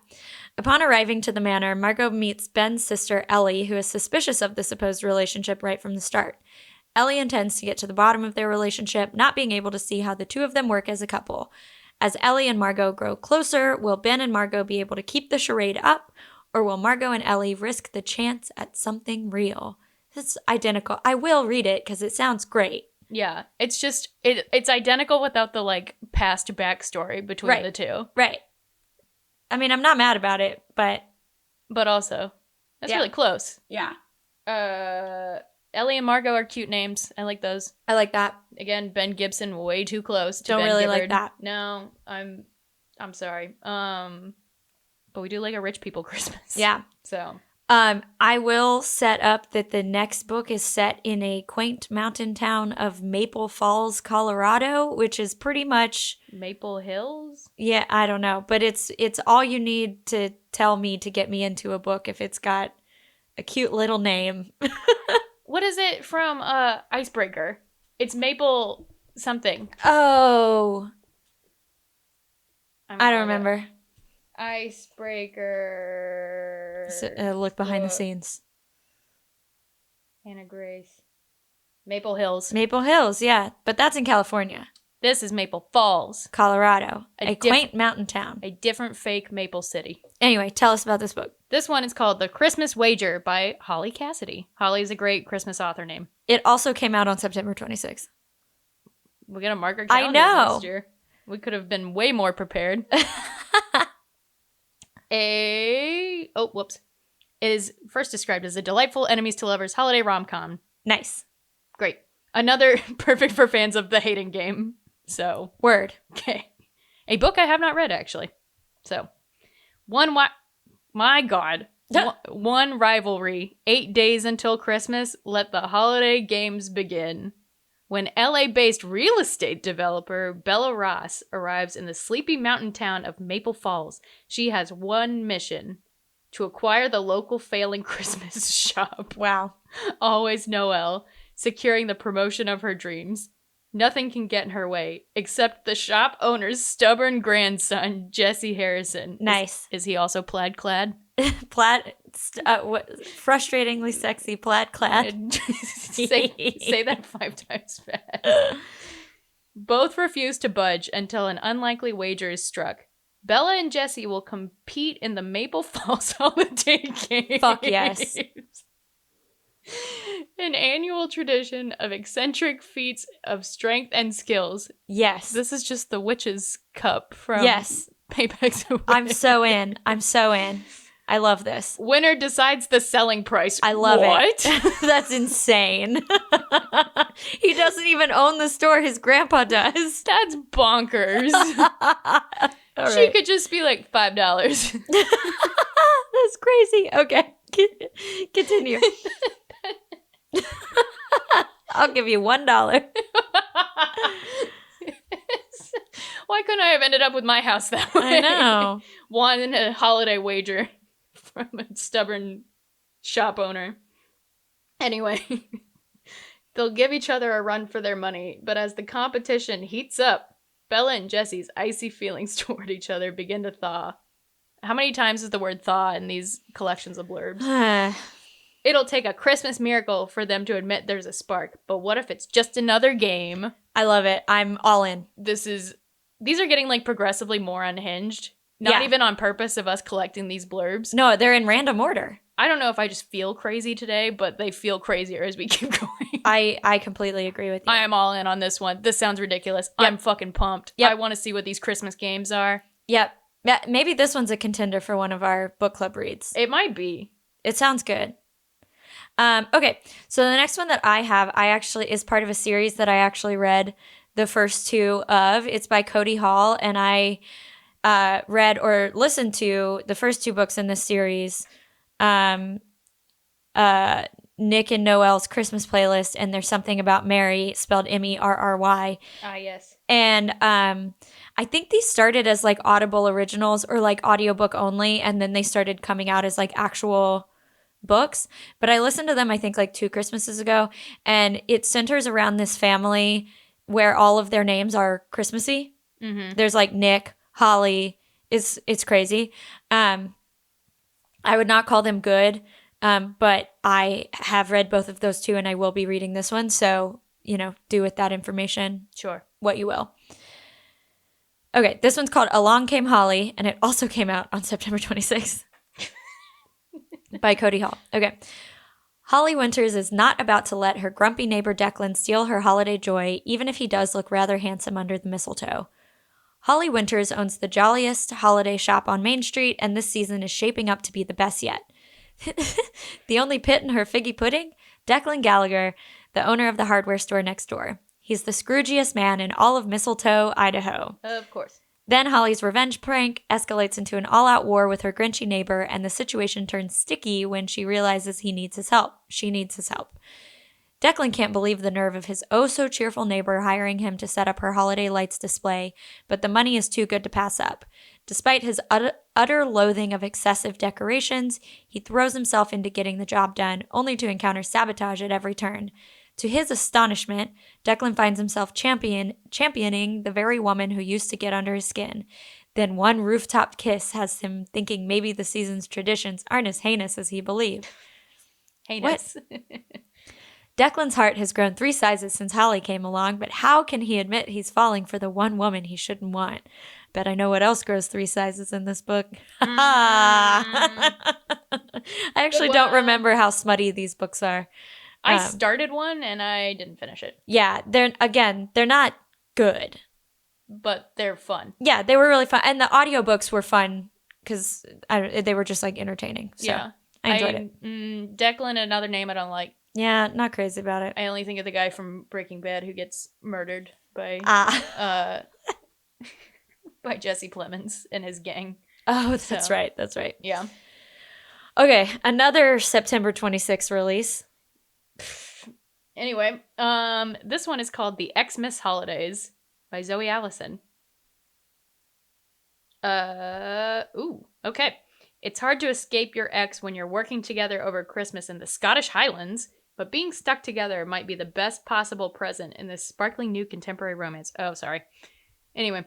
Upon arriving to the manor, Margot meets Ben's sister, Ellie, who is suspicious of the supposed relationship right from the start. Ellie intends to get to the bottom of their relationship, not being able to see how the two of them work as a couple. As Ellie and Margot grow closer, will Ben and Margot be able to keep the charade up, or will Margot and Ellie risk the chance at something real? It's identical. I will read it because it sounds great. Yeah, it's just, it's identical without the, like, past backstory between the two. Right. I mean, I'm not mad about it, but... But also, that's really close. Yeah. Ellie and Margot are cute names. I like those. I like that. Again, Ben Gibson, way too close to Don't Ben really Gibbard. like that. No, I'm I'm sorry. But we do like a rich people Christmas. Yeah. So. I will set up that the next book is set in a quaint mountain town of Maple Falls, Colorado, which is pretty much Maple Hills? Yeah, I don't know, but it's all you need to tell me to get me into a book if it's got a cute little name. What is it from Icebreaker? It's Maple something. Oh. I don't remember. Icebreaker. Look behind the scenes. Hannah Grace. Maple Hills. Maple Hills, yeah. But that's in California. This is Maple Falls. Colorado. A quaint mountain town. A different fake Maple City. Anyway, tell us about this book. This one is called The Christmas Wager by Holly Cassidy. Holly is a great Christmas author name. It also came out on September 26th. We're going to mark our calendars next year. We could have been way more prepared. It is first described as a delightful enemies to lovers holiday rom-com. Nice. Great. Another perfect for fans of the hating game. So. Word. Okay. A book I have not read, actually. So. One rivalry. 8 days until Christmas. Let the holiday games begin. When LA-based real estate developer Bella Ross arrives in the sleepy mountain town of Maple Falls, she has one mission: to acquire the local failing Christmas shop. Wow. Always Noel, securing the promotion of her dreams. Nothing can get in her way, except the shop owner's stubborn grandson, Jesse Harrison. Nice. Is he also plaid-clad? Frustratingly sexy plaid-clad. say that 5 times fast. Both refuse to budge until an unlikely wager is struck. Bella and Jesse will compete in the Maple Falls holiday game. Fuck yes. An annual tradition of eccentric feats of strength and skills. Yes. This is just the witch's cup from Payback's Away. I'm so in. I love this. Winner decides the selling price. I love it. That's insane. He doesn't even own the store. His grandpa does. That's bonkers. She could just be like $5. That's crazy. Okay. Continue. I'll give you $1. Why couldn't I have ended up with my house that way? I know. Won a holiday wager from a stubborn shop owner. Anyway, they'll give each other a run for their money, but as the competition heats up, Bella and Jesse's icy feelings toward each other begin to thaw. How many times is the word thaw in these collections of blurbs? It'll take a Christmas miracle for them to admit there's a spark, but what if it's just another game? I love it. I'm all in. These are getting like progressively more unhinged. Not even on purpose of us collecting these blurbs. No, they're in random order. I don't know if I just feel crazy today, but they feel crazier as we keep going. I completely agree with you. I am all in on this one. This sounds ridiculous. Yep. I'm fucking pumped. Yep. I want to see what these Christmas games are. Yep. Maybe this one's a contender for one of our book club reads. It might be. It sounds good. Okay, so the next one that I have, is part of a series that I actually read the first 2 of. It's by Cody Hall, and I read or listened to the first 2 books in this series, Nick and Noel's Christmas Playlist, and There's Something About Mary, spelled Merry. Ah, yes. And I think these started as like Audible originals or like audiobook only, and then they started coming out as like actual books. But I listened to them, I think, like 2 Christmases ago, and it centers around this family where all of their names are Christmassy. Mm-hmm. There's like Nick, Holly. It's crazy. I would not call them good, but I have read both of those 2, and I will be reading this one. So, do with that information what you will. Okay, this one's called Along Came Holly, and it also came out on September 26th. By Cody Hall. Okay. Holly Winters is not about to let her grumpy neighbor Declan steal her holiday joy, even if he does look rather handsome under the mistletoe. Holly Winters owns the jolliest holiday shop on Main Street, and this season is shaping up to be the best yet. The only pit in her figgy pudding? Declan Gallagher, the owner of the hardware store next door. He's the Scroogiest man in all of Mistletoe, Idaho. Of course. Then Holly's revenge prank escalates into an all-out war with her grinchy neighbor, and the situation turns sticky when she realizes he needs his help. She needs his help. Declan can't believe the nerve of his oh-so-cheerful neighbor hiring him to set up her holiday lights display, but the money is too good to pass up. Despite his utter loathing of excessive decorations, he throws himself into getting the job done, only to encounter sabotage at every turn. To his astonishment, Declan finds himself championing the very woman who used to get under his skin. Then one rooftop kiss has him thinking maybe the season's traditions aren't as heinous as he believed. Heinous. Declan's heart has grown 3 sizes since Holly came along, but how can he admit he's falling for the one woman he shouldn't want? Bet I know what else grows 3 sizes in this book. I actually don't remember how smutty these books are. I started one and I didn't finish it. Yeah, they're not good. But they're fun. Yeah, they were really fun. And the audiobooks were fun because they were just like entertaining. So yeah. I enjoyed it. Declan, another name I don't like. Yeah, not crazy about it. I only think of the guy from Breaking Bad who gets murdered by by Jesse Plemons and his gang. Oh, that's right. That's right. Yeah. Okay, another September 26th release. Anyway, this one is called The Xmas Holidays by Zoe Allison. Okay. It's hard to escape your ex when you're working together over Christmas in the Scottish Highlands, but being stuck together might be the best possible present in this sparkling new contemporary romance. Oh, sorry. Anyway.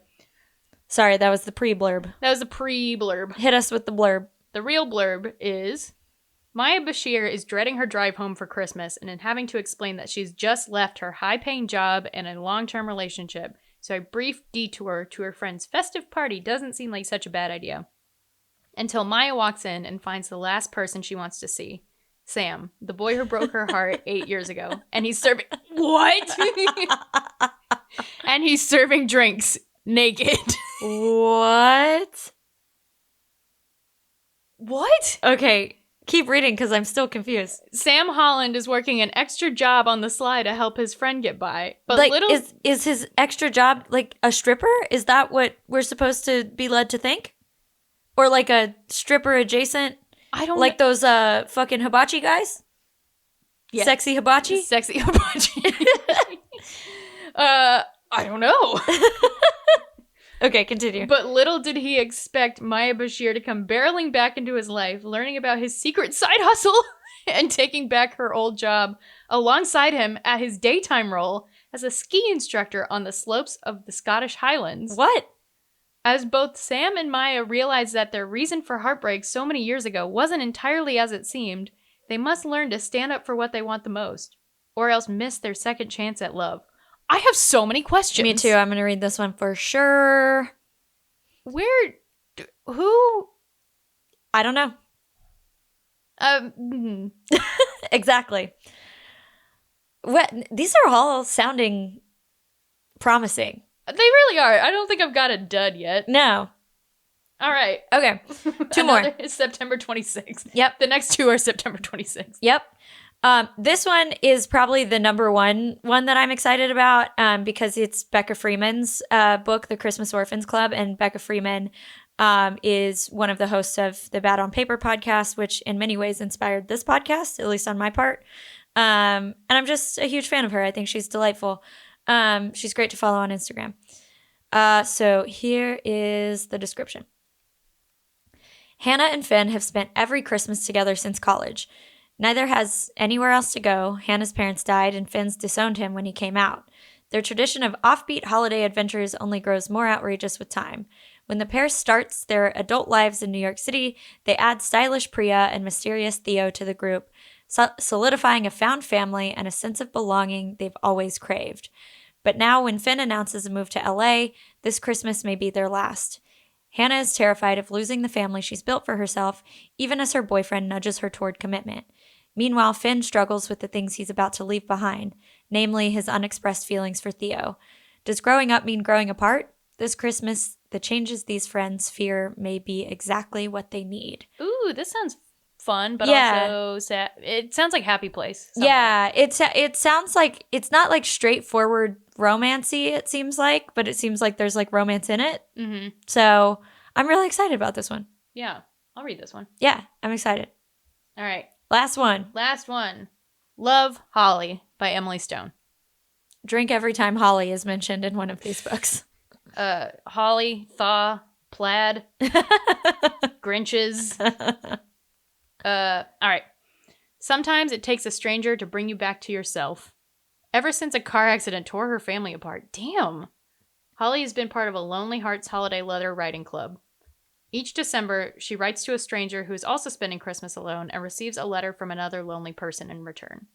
Sorry, that was the pre-blurb. That was the pre-blurb. Hit us with the blurb. The real blurb is, Maya Bashir is dreading her drive home for Christmas and in having to explain that she's just left her high-paying job and a long-term relationship, so a brief detour to her friend's festive party doesn't seem like such a bad idea. Until Maya walks in and finds the last person she wants to see. Sam, the boy who broke her heart 8 years ago. And he's serving... What? And he's serving drinks naked. What? What? Okay, keep reading because I'm still confused. Sam Holland is working an extra job on the sly to help his friend get by. But like, is his extra job like a stripper? Is that what we're supposed to be led to think? Or like a stripper adjacent? I don't like those fucking hibachi guys? Yeah. Sexy hibachi? Sexy hibachi. I don't know. Okay, continue. But little did he expect Maya Bashir to come barreling back into his life, learning about his secret side hustle and taking back her old job alongside him at his daytime role as a ski instructor on the slopes of the Scottish Highlands. What? As both Sam and Maya realize that their reason for heartbreak so many years ago wasn't entirely as it seemed, they must learn to stand up for what they want the most, or else miss their second chance at love. I have so many questions. Me too. I'm going to read this one for sure. Who? I don't know. Exactly. What? These are all sounding promising. They really are. I don't think I've got a dud yet. No. All right. Okay. Two more. Is September 26th. Yep. The next 2 are September 26th. Yep. This one is probably the number one that I'm excited about because it's Becca Freeman's book, The Christmas Orphans Club. And Becca Freeman is one of the hosts of the Bad on Paper podcast, which in many ways inspired this podcast, at least on my part. And I'm just a huge fan of her. I think she's delightful. She's great to follow on Instagram. So here is the description. Hannah and Finn have spent every Christmas together since college. Neither has anywhere else to go. Hannah's parents died and Finn's disowned him when he came out. Their tradition of offbeat holiday adventures only grows more outrageous with time. When the pair starts their adult lives in New York City, they add stylish Priya and mysterious Theo to the group, solidifying a found family and a sense of belonging they've always craved. But now when Finn announces a move to LA, this Christmas may be their last. Hannah is terrified of losing the family she's built for herself, even as her boyfriend nudges her toward commitment. Meanwhile, Finn struggles with the things he's about to leave behind, namely his unexpressed feelings for Theo. Does growing up mean growing apart? This Christmas, the changes these friends fear may be exactly what they need. Ooh, this sounds fun, but Yeah. also sad. It sounds like Happy Place. somewhat. Yeah, it sounds like it's not like straightforward romancy, it seems like, but it seems like there's like romance in it. Mm-hmm. So I'm really excited about this one. Yeah, I'll read this one. Yeah, I'm excited. All right, Last one. last one. Love, Holly by Emily Stone. Drink every time Holly is mentioned in one of these books. Holly, Thaw, Plaid, Grinches. All right. Sometimes it takes a stranger to bring you back to yourself. Ever since a car accident tore her family apart. Damn. Holly has been part of a Lonely Hearts Holiday Letter Writing Club. Each December, she writes to a stranger who is also spending Christmas alone and receives a letter from another lonely person in return.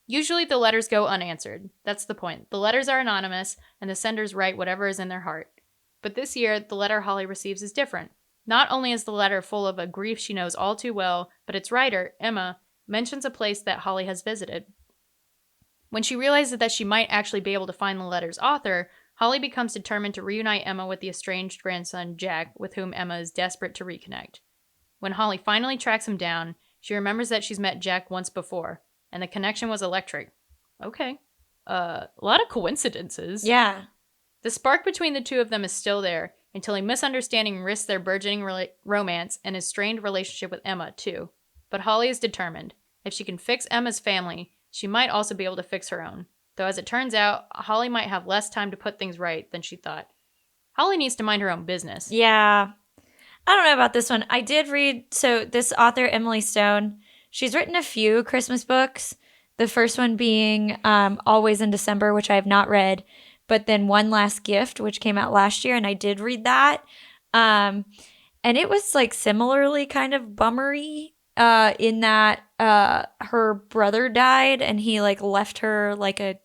Usually the letters go unanswered. That's the point. The letters are anonymous, and the senders write whatever is in their heart. But this year, the letter Holly receives is different. Not only is the letter full of a grief she knows all too well, but its writer, Emma, mentions a place that Holly has visited. When she realizes that she might actually be able to find the letter's author, Holly becomes determined to reunite Emma with the estranged grandson, Jack, with whom Emma is desperate to reconnect. When Holly finally tracks him down, she remembers that she's met Jack once before, and the connection was electric. Okay. A lot of coincidences. Yeah. The spark between the two of them is still there, until a misunderstanding risks their burgeoning romance and his strained relationship with Emma, too. But Holly is determined. If she can fix Emma's family, she might also be able to fix her own. Though as it turns out, Holly might have less time to put things right than she thought. Holly needs to mind her own business. Yeah. I don't know about this one. I did read, so this author, Emily Stone, she's written a few Christmas books. The first one being Always in December, which I have not read. But then One Last Gift, which came out last year, and I did read that. And it was like similarly kind of bummery in that her brother died and he like left her like a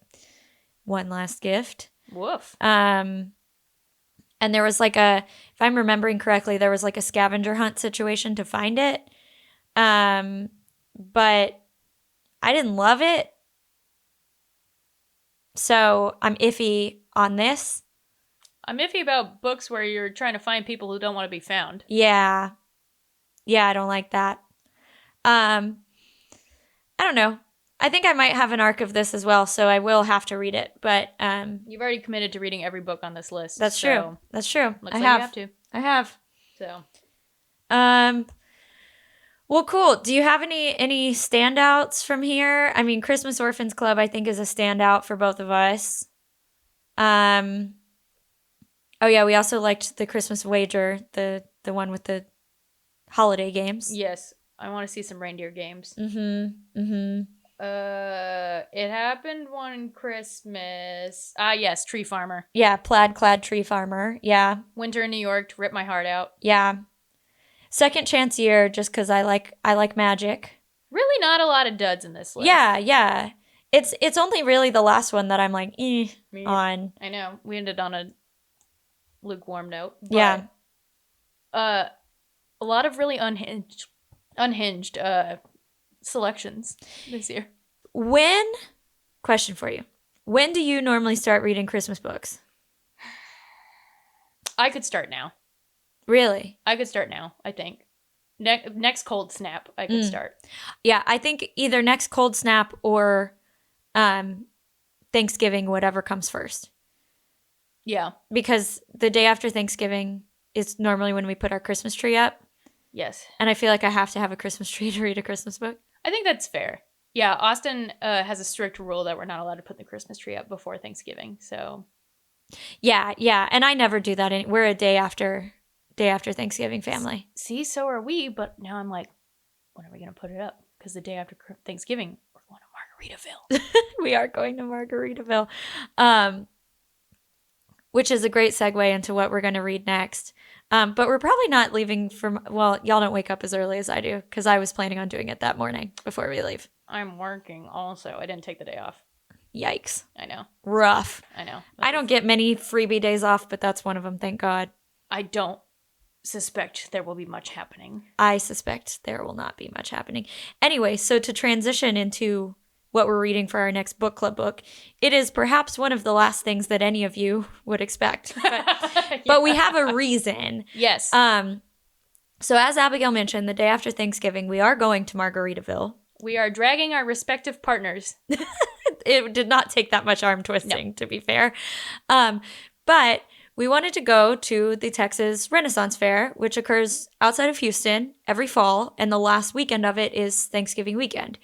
one last gift. Woof. And there was like if I'm remembering correctly, there was like a scavenger hunt situation to find it. But I didn't love it. So I'm iffy on this. I'm iffy about books where you're trying to find people who don't want to be found. Yeah. Yeah, I don't like that. I don't know. I think I might have an arc of this as well, so I will have to read it. But You've already committed to reading every book on this list. That's true. That's true. Looks like you have to. I have. So. Well, cool. Do you have any standouts from here? I mean, Christmas Orphans Club, I think, is a standout for both of us. Oh yeah, we also liked the Christmas Wager, the one with the holiday games. Yes, I want to see some reindeer games. Mm-hmm. It happened one Christmas. Yes, Tree Farmer. Yeah, Plaid Clad Tree Farmer. Yeah. Winter in New York, Rip My Heart Out. Yeah. Second Chance Year, just because I like magic. Really not a lot of duds in this list. Yeah. It's only really the last one that I'm like, on. I know. We ended on a lukewarm note. But, Yeah. A lot of really unhinged selections this year. Question for you. When do you normally start reading Christmas books? I could start now. Really? I could start now, I think. Next cold snap, I could start. Yeah, I think either next cold snap or Thanksgiving, whatever comes first. Yeah. Because the day after Thanksgiving is normally when we put our Christmas tree up. Yes. And I feel like I have to have a Christmas tree to read a Christmas book. I think that's fair. Yeah, Austin has a strict rule that we're not allowed to put the Christmas tree up before Thanksgiving, so. Yeah, and I never do that. We're a day after Thanksgiving family. See, so are we, but now I'm like, when are we going to put it up? Because the day after Thanksgiving, we're going to Margaritaville. We are going to Margaritaville. Which is a great segue into what we're going to read next. But we're probably not leaving y'all don't wake up as early as I do, because I was planning on doing it that morning before we leave. I'm working also. I didn't take the day off. Yikes. I know. Rough. I know. I don't get many freebie days off, but that's one of them, thank God. I don't suspect there will be much happening. I suspect there will not be much happening. Anyway, so to transition into what we're reading for our next book club book, it is perhaps one of the last things that any of you would expect. But, Yeah. but we have a reason. Yes. So as Abigail mentioned, the day after Thanksgiving, we are going to Margaritaville. We are dragging our respective partners. It did not take that much arm twisting, to be fair. But we wanted to go to the Texas Renaissance Fair, which occurs outside of Houston every fall, and the last weekend of it is Thanksgiving weekend.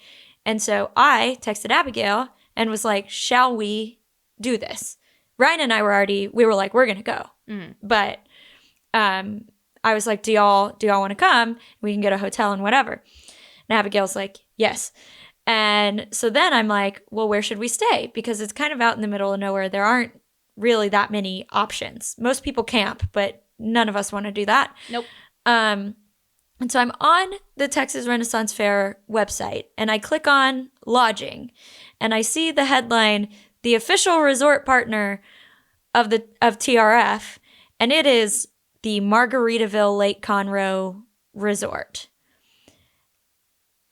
And so I texted Abigail and was like, shall we do this? Ryan and I we were like, we're going to go. But I was like, do y'all want to come? We can get a hotel and whatever. And Abigail's like, yes. And so then I'm like, well, where should we stay? Because it's kind of out in the middle of nowhere. There aren't really that many options. Most people camp, but none of us want to do that. Nope. And so I'm on the Texas Renaissance Fair website and I click on lodging and I see the headline, the official resort partner of TRF, and it is the Margaritaville Lake Conroe Resort.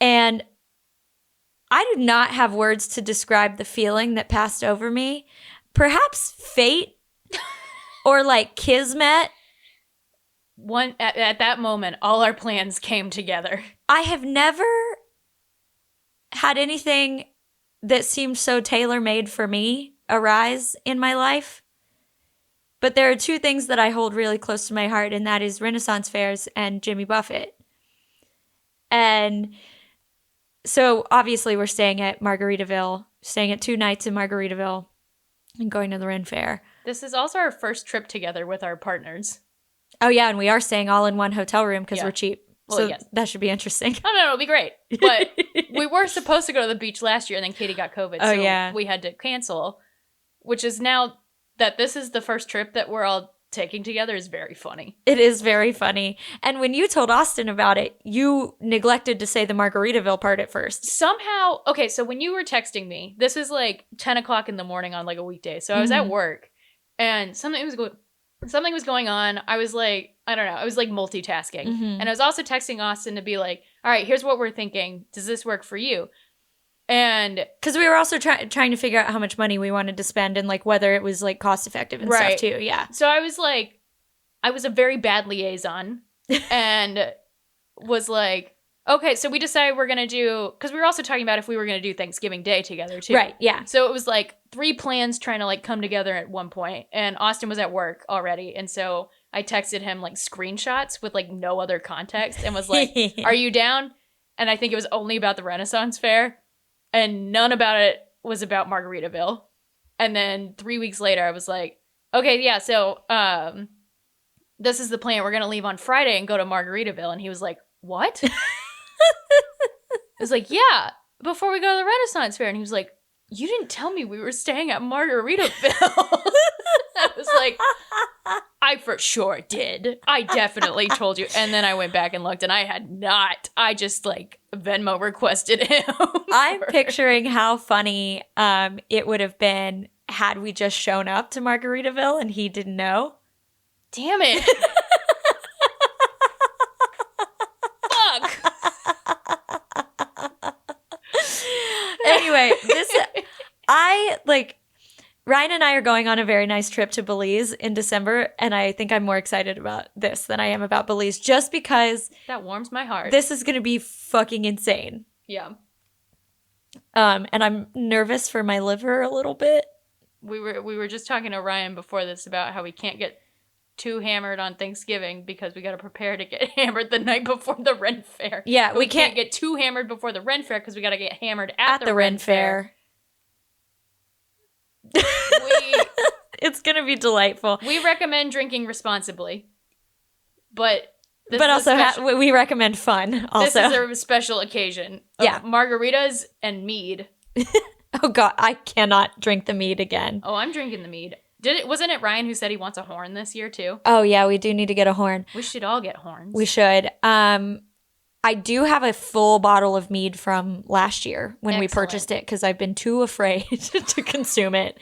And I do not have words to describe the feeling that passed over me. Perhaps fate or like kismet. At that moment, all our plans came together. I have never had anything that seemed so tailor-made for me arise in my life. But there are two things that I hold really close to my heart, and that is Renaissance fairs and Jimmy Buffett. And so obviously we're staying at Margaritaville, staying at 2 nights in Margaritaville and going to the Ren Fair. This is also our first trip together with our partners. Oh, yeah, and we are staying all in one hotel room because we're cheap. Well, so yes. That should be interesting. Oh, no, it'll be great. But we were supposed to go to the beach last year, and then Katey got COVID, so we had to cancel, which is now that this is the first trip that we're all taking together is very funny. It is very funny. And when you told Austin about it, you neglected to say the Margaritaville part at first. Somehow, okay, so when you were texting me, this is like 10 o'clock in the morning on like a weekday. So I was at work and something was going on. I was like, I don't know. I was like multitasking. And I was also texting Austin to be like, all right, here's what we're thinking. Does this work for you? And because we were also trying to figure out how much money we wanted to spend and like whether it was like cost effective and stuff too. Yeah. So I was like, I was a very bad liaison and was like, okay, so we decided we're going to do, because we were also talking about if we were going to do Thanksgiving Day together too. Right. Yeah. So it was like 3 plans trying to like come together at one point, and Austin was at work already. And so I texted him like screenshots with like no other context and was like, are you down? And I think it was only about the Renaissance Fair. And none about it was about Margaritaville. And then 3 weeks later, I was like, okay, yeah, so this is the plan. We're going to leave on Friday and go to Margaritaville. And he was like, what? I was like, yeah, before we go to the Renaissance Fair. And he was like, you didn't tell me we were staying at Margaritaville. I was like, I for sure did. I definitely told you. And then I went back and looked and I had not. I just like Venmo requested him. I'm picturing how funny it would have been had we just shown up to Margaritaville and he didn't know. Damn it. Fuck. Anyway, Ryan and I are going on a very nice trip to Belize in December, and I think I'm more excited about this than I am about Belize just because that warms my heart. This is going to be fucking insane. Yeah. And I'm nervous for my liver a little bit. We were just talking to Ryan before this about how we can't get too hammered on Thanksgiving because we got to prepare to get hammered the night before the Ren Fair. Yeah, we can't get too hammered before the Ren Fair because we got to get hammered at the Ren Fair. It's going to be delightful. We recommend drinking responsibly. But we recommend fun also. This is a special occasion. Yeah. Margaritas and mead. Oh, God. I cannot drink the mead again. Oh, I'm drinking the mead. Wasn't it Ryan who said he wants a horn this year, too? Oh, yeah. We do need to get a horn. We should all get horns. We should. I do have a full bottle of mead from last year when we purchased it because I've been too afraid to consume it.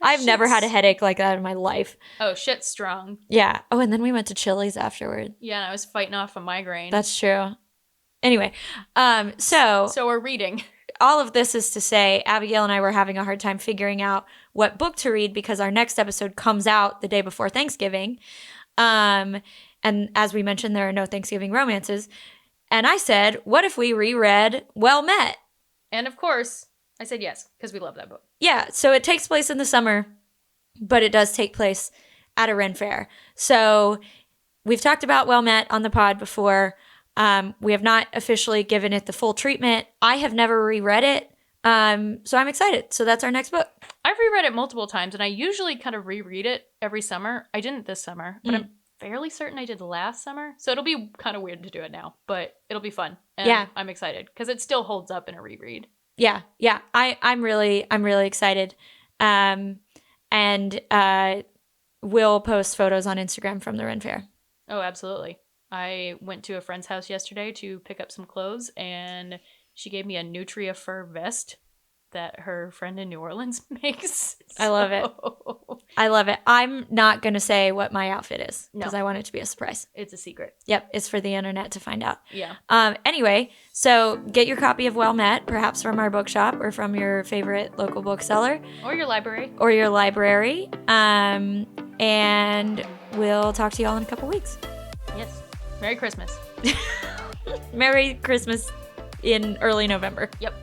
I've never had a headache like that in my life. Oh, shit's strong. Yeah. Oh, and then we went to Chili's afterward. Yeah, and I was fighting off a migraine. That's true. Anyway, so we're reading. All of this is to say Abigail and I were having a hard time figuring out what book to read because our next episode comes out the day before Thanksgiving. And And as we mentioned, there are no Thanksgiving romances. And I said, what if we reread Well Met? And of course, I said yes, because we love that book. Yeah, so it takes place in the summer, but it does take place at a Ren fair. So we've talked about Well Met on the pod before. We have not officially given it the full treatment. I have never reread it, so I'm excited. So that's our next book. I've reread it multiple times, and I usually kind of reread it every summer. I didn't this summer, but I'm fairly certain I did last summer. So it'll be kind of weird to do it now, but it'll be fun. And Yeah. I'm excited because it still holds up in a reread. Yeah. I'm really excited. And we'll post photos on Instagram from the Ren Fair. Oh, absolutely. I went to a friend's house yesterday to pick up some clothes, and she gave me a Nutria fur vest that her friend in New Orleans makes. I love it. I love it. I'm not going to say what my outfit is because I want it to be a surprise. It's a secret. Yep. It's for the internet to find out. Yeah. Anyway, so get your copy of Well Met, perhaps from our bookshop or from your favorite local bookseller. Or your library. And we'll talk to you all in a couple weeks. Yes. Merry Christmas. Merry Christmas in early November. Yep.